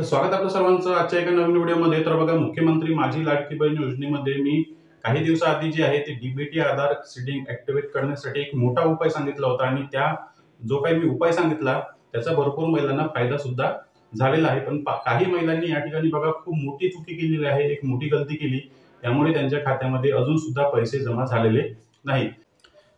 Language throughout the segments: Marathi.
तर स्वागत आपलं सर्वांचं आजच्या एका नवीन व्हिडिओमध्ये। तर बघा, मुख्यमंत्री माझी लाडकी बहीण योजनेमध्ये मी काही दिवसाआधी जे आहे ते डीबीटी आधार सीडिंग ऍक्टिव्हेट करण्यासाठी एक मोठा उपाय सांगितला होता आणि त्या जो काही मी उपाय सांगितला त्याचा भरपूर महिलांना फायदा सुद्धा झालेला आहे। पण काही महिलांनी या ठिकाणी बघा खूप मोठी चुकी केलेली आहे, एक मोठी गलती केली, त्यामुळे त्यांच्या खात्यामध्ये अजून सुद्धा पैसे जमा झालेले नाही।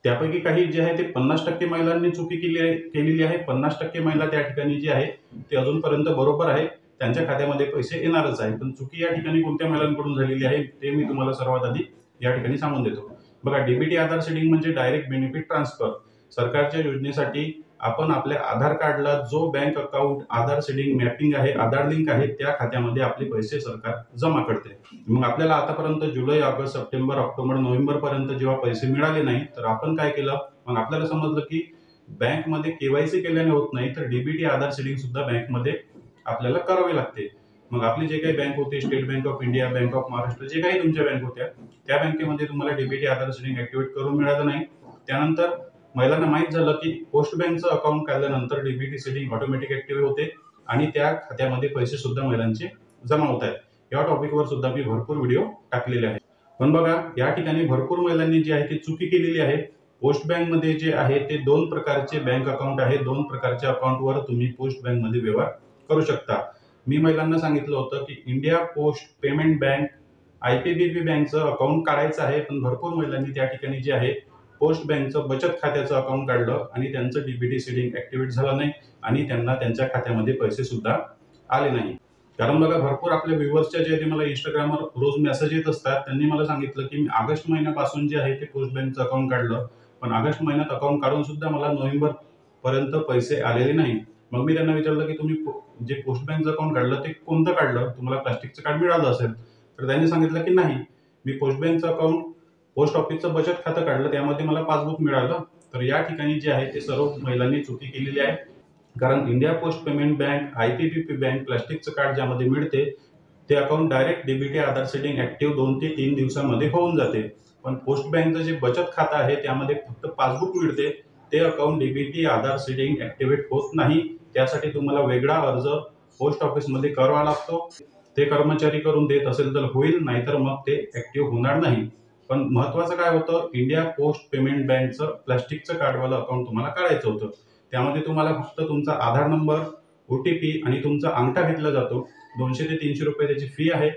त्यापैकी काही जे आहे ते 50% महिलांनी चुकी केलेली आहे। 50% महिला त्या ठिकाणी जे आहे ते अजूनपर्यंत बरोबर आहे, त्यांच्या खात्यामध्ये पैसे येणारच आहे। पण चुकी या ठिकाणी कोणत्या महिलांकडून झालेली आहे ते मी तुम्हाला सर्वात आधी या ठिकाणी सांगून देतो। बघा, डीबीटी आधार सीडिंग म्हणजे डायरेक्ट बेनिफिट ट्रान्सफर। सरकारच्या योजनेसाठी आपण आपल्या आधार कार्डला जो बँक अकाउंट आधार सीडिंग मॅपिंग आहे, आधार लिंक आहे, त्या खात्यामध्ये आपले पैसे सरकार जमा करते। मग आपल्याला आतापर्यंत जुलै, ऑगस्ट, सप्टेंबर, ऑक्टोबर, नोव्हेंबर पर्यंत जेव्हा पैसे मिळाले नाही तर आपण काय केलं, मग आपल्याला समजलं की बँकमध्ये केवायसी केल्याने होत नाही, तर डीबीटी आधार सीडिंग सुद्धा बँकमध्ये आपल्याला करावे लागते। मग आपली जे काही बँक होती, state bank of India, bank of Maharashtra, जे काही तुमच्या बँक होत्या त्या बँकेमध्ये तुम्हाला डीबीटी आधार सीडिंग ऍक्टिव्हेट करून मिळालं नाही। त्यानंतर महिलांना माहित झालं की पोस्ट बँकचं अकाउंट काढल्यानंतर डीबीटी सीडिंग ऑटोमॅटिक ऍक्टिव्ह होते आणि त्या खात्यामध्ये पैसे सुद्धा महिलांचे जमा होत आहेत। या टॉपिकवर सुद्धा मी भरपूर व्हिडिओ टाकलेले आहेत। पण बघा, या ठिकाणी भरपूर महिलांनी जी आहे ती चुकी केलेली आहे। पोस्ट बँक मध्ये जे आहे ते दोन प्रकारचे बँक अकाउंट आहे, दोन प्रकारच्या अकाउंटवर तुम्ही पोस्ट बँक मध्ये व्यवहार करू शकता। मी महिलांना सांगितलं होतं की India post payment bank IPBP बँकचं अकाउंट काढायचं आहे, पण भरपूर महिलांनी त्या ठिकाणी जे आहे पोस्ट बँकचं बचत खात्याचं अकाउंट काढलं आणि त्यांचं डीबीटी सीडिंग ऍक्टिव्हेट झालं नाही आणि त्यांना त्यांच्या खात्यामध्ये पैसे सुद्धा आले नाही। कारण बघा, भरपूर आपल्या व्ह्युअर्सच्या जे मला इंस्टाग्रामवर रोज मेसेज येत असतात, त्यांनी मला सांगितलं की मी ऑगस्ट महिन्यापासून जे आहे ते पोस्ट बँकचं अकाउंट काढलं, पण ऑगस्ट महिन्यात अकाउंट काढून सुद्धा मला नोव्हेंबर पर्यंत पैसे आलेले नाही। मग मी त्यांना विचारलं की तुम्ही जे पोस्ट बँकचं अकाउंट काढलं ते कोणतं काढलं, तुम्हाला प्लास्टिकचं कार्ड मिळालं असेल? तर त्यांनी सांगितलं की नाही, मी पोस्ट बँकचं अकाउंट पोस्ट ऑफिसचं बचत खातं काढलं, त्यामध्ये मला पासबुक मिळालं। तर या ठिकाणी जे आहे ते सर्व महिलांनी चुकी केलेली आहे। कारण India post payment bank IPBP bank प्लास्टिकचं कार्ड ज्यामध्ये मिळते ते account direct DBT Aadhaar seeding active 2 ते 3 दिवसामध्ये होऊन जाते। पण पोस्ट बँकचं जे बचत खातं आहे त्यामध्ये फक्त पासबुक मिळते, ते account DBT Aadhaar seeding activate होत नाही। त्यासाठी तुम्हाला वेगळा अर्ज पोस्ट ऑफिसमध्ये करावा लागतो। ते कर्मचारी करून देत असेल तर होईल, नाहीतर मग ते ऍक्टिव्ह होणार नाही। पण महत्वाचं काय होतं, इंडिया पोस्ट पेमेंट बँकचं प्लास्टिकचं कार्डवालं अकाउंट तुम्हाला काढायचं होतं। त्यामध्ये तुम्हाला फक्त तुमचा आधार नंबर, ओटीपी आणि तुमचा अंगठा घेतला जातो। 200 ते 300 रुपये त्याची फी आहे।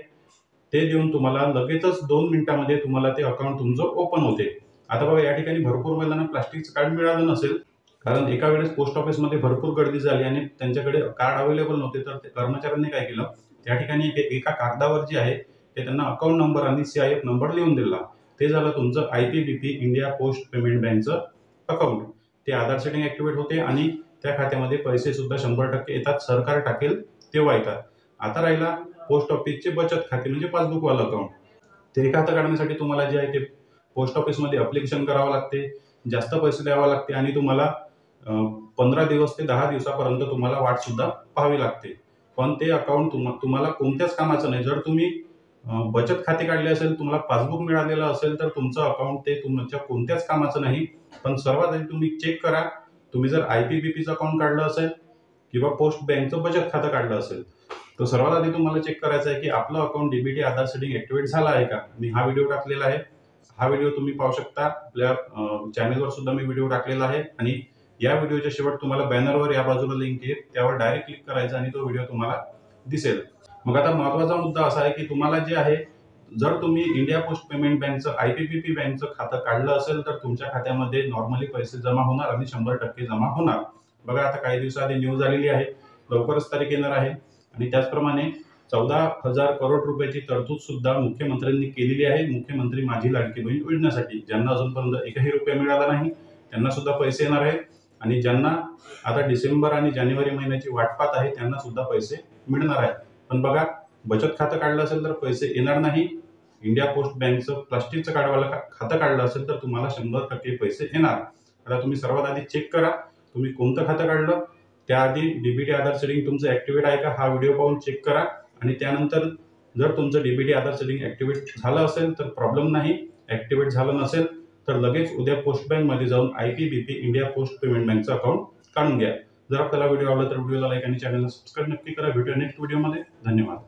ते देऊन तुम्हाला लगेचच 2 मिनिटांमध्ये तुम्हाला ते अकाउंट तुमचं ओपन होते। आता बघा, या ठिकाणी भरपूर महिलांना प्लास्टिकचं कार्ड मिळालं नसेल, कारण एका वेळेस पोस्ट ऑफिसमध्ये भरपूर गर्दी झाली आणि त्यांच्याकडे कार्ड अवेलेबल नव्हते। तर ते कर्मचाऱ्यांनी काय केलं, त्या ठिकाणी एका कागदावर जे आहे ते त्यांना अकाउंट नंबर आणि सीआयएफ नंबर लिहून दिला। ते झालं तुमचं आयपीबीपी इंडिया पोस्ट पेमेंट बँकचं अकाउंट। ते आधार सेटिंग ऍक्टिव्हेट होते आणि त्या खात्यामध्ये पैसे सुद्धा 100% येतात, सरकार टाकेल तेव्हा येतात। आता राहिला पोस्ट ऑफिसचे बचत खाते म्हणजे पासबुकवालं अकाउंट। ते खातं काढण्यासाठी तुम्हाला जे आहे ते पोस्ट ऑफिसमध्ये अप्लिकेशन करावं लागते, जास्त पैसे द्यावे लागते आणि तुम्हाला 15 दिवस ते 10 दिवसापर्यंत तुम्हाला वाट सुद्धा पाहावी लागते। पण ते अकाउंट तुम्हाला कोणत्याच कामाचं नाही। जर तुम्ही बचत खाते काढले असेल, तुम्हाला पासबुक मिळालेलं असेल, तर तुमचं अकाउंट ते तुमच्या कोणत्याच कामाचं नाही। पण सर्वात आधी तुम्ही चेक करा, तुम्ही जर आयपीबीपीचं अकाउंट काढलं असेल किंवा पोस्ट बँकचं बचत खातं काढलं असेल, तर सर्वात आधी तुम्हाला चेक करायचं आहे की आपलं account DBT Aadhaar seeding activate झाला आहे का। मी हा व्हिडिओ टाकलेला आहे, हा व्हिडिओ तुम्ही पाहू शकता। आपल्या चॅनलवर सुद्धा मी व्हिडिओ टाकलेला आहे आणि या व्हिडिओच्या शेवट तुम्हाला बॅनरवर या बाजूला लिंक आहे, त्यावर डायरेक्ट क्लिक करायचं आणि तो व्हिडिओ तुम्हाला दिसेल। मग आता महत्त्वाचा मुद्दा असा आहे की तुम्हाला जे आहे, जर तुम्ही इंडिया पोस्ट पेमेंट बँकचं आयपीबीपी बँकचं खातं काढलं असेल तर तुमच्या खात्यामध्ये नॉर्मली पैसे जमा होणार आणि 100% जमा होणार। बघा, आता काही दिवसाआधी न्यूज आलेली आहे, लवकरच तारीख येणार आहे आणि त्याचप्रमाणे 14,000 करोड रुपयाची तरतूद सुद्धा मुख्यमंत्र्यांनी केलेली आहे। मुख्यमंत्री माझी लाडकी बहीण योजनेसाठी ज्यांना अजूनपर्यंत एकही रुपया मिळाला नाही त्यांना सुद्धा पैसे येणार आहेत आणि ज्यांना आता डिसेंबर आणि जानेवारी महिन्याची वाट पाहत आहे त्यांना सुद्धा पैसे मिळणार आहेत। पण बघा, बचत खातं काढलं असेल तर पैसे येणार नाही। इंडिया पोस्ट बँकचं प्लास्टिकचं कार्डवालं खातं काढलं असेल तर तुम्हाला 100% पैसे येणार। आता तुम्ही सर्वात आधी चेक करा तुम्ही कोणतं खातं काढलं, त्याआधी डीबीटी आधार सीडिंग तुमचं ऍक्टिव्हेट आहे का हा व्हिडिओ पाहून चेक करा आणि त्यानंतर जर तुमचं डीबीटी आधार सीडिंग ऍक्टिव्हेट झालं असेल तर प्रॉब्लेम नाही, ऍक्टिव्हेट झालं नसेल तर लगेच उद्या पोस्ट बँकमध्ये जाऊन आयपीबीपी इंडिया पोस्ट पेमेंट बँकचं अकाउंट काढून घ्या। जर आपल्याला व्हिडिओ आवडला तर व्हिडिओला लाईक आणि चॅनलला सबस्क्राईब नक्की करा. भेटूया नेक्स्ट व्हिडिओमध्ये. धन्यवाद.